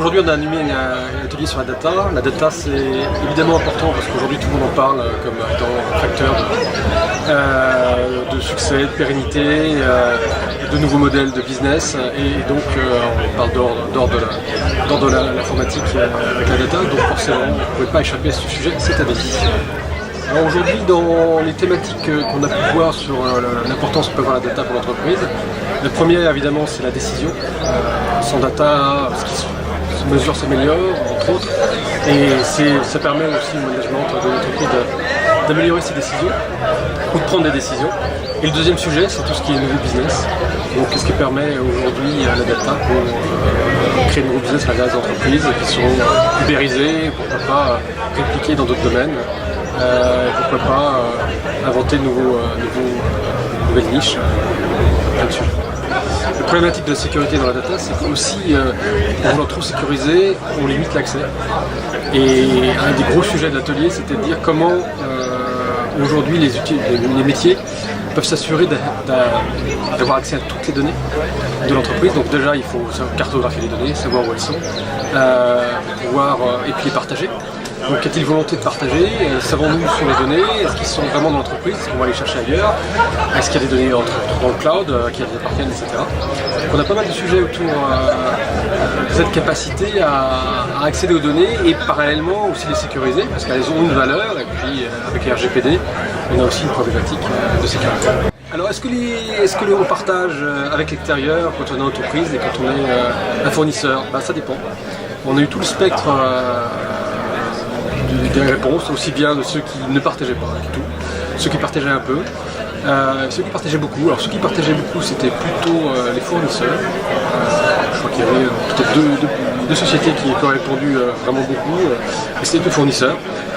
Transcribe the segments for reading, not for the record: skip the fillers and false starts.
Aujourd'hui, on a animé un atelier sur la data. La data, c'est évidemment important parce qu'aujourd'hui, tout le monde en parle comme étant un facteur de succès, de pérennité, de nouveaux modèles de business. Et donc, on parle d'ordre de l'informatique avec la data. Donc, forcément, on ne pouvait pas échapper à ce sujet cette année. Alors aujourd'hui, dans les thématiques qu'on a pu voir sur l'importance que peut avoir la data pour l'entreprise, le premier évidemment c'est la décision. Sans data, ce qui se mesure s'améliore, entre autres, et ça permet aussi au management de l'entreprise d'améliorer ses décisions ou de prendre des décisions. Et le deuxième sujet, c'est tout ce qui est nouveau business. Donc qu'est-ce qui permet aujourd'hui la data pour créer de nouveaux business à l'intérieur des entreprises qui sont ubérisés, pourquoi pas répliqués dans d'autres domaines. Pourquoi pas inventer de nouvelles niches là-dessus. La problématique de la sécurité dans la data, c'est qu'aussi, en voulant trop sécuriser, on limite l'accès. Et un des gros sujets de l'atelier, c'était de dire comment aujourd'hui les métiers peuvent s'assurer d'avoir accès à toutes les données de l'entreprise. Donc déjà, il faut cartographier les données, savoir où elles sont, et puis les partager. Donc y a-t-il volonté de partager? Savons-nous où sont les données? Est-ce qu'ils sont vraiment dans l'entreprise? Est-ce qu'on va les chercher ailleurs? Est-ce qu'il y a des données dans le cloud qui elles appartiennent, etc. Donc on a pas mal de sujets autour de cette capacité à accéder aux données et parallèlement aussi les sécuriser parce qu'elles ont une valeur et puis avec les RGPD on a aussi une problématique de sécurité. Alors est-ce que on partage avec l'extérieur quand on est en entreprise et quand on est un fournisseur? Ça dépend. On a eu tout le spectre des réponses, aussi bien de ceux qui ne partageaient pas du tout, ceux qui partageaient un peu, ceux qui partageaient beaucoup. Alors ceux qui partageaient beaucoup, c'était plutôt les fournisseurs. Je crois qu'il y avait peut-être deux sociétés qui ont répondu vraiment beaucoup, et c'était deux fournisseurs.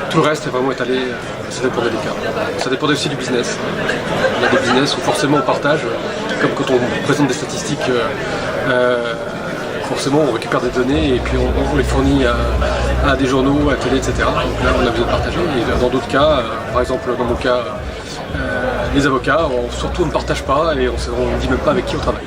Tout le reste est vraiment étalé, ça dépendait des cas. Ça dépendait aussi du business. Il y a des business où forcément on partage, comme quand on présente des statistiques. Forcément, on récupère des données et puis on les fournit à des journaux, à la télé, etc. Donc là, on a besoin de partager. Et dans d'autres cas, par exemple, dans mon cas, les avocats, surtout on ne partage pas et on ne dit même pas avec qui on travaille.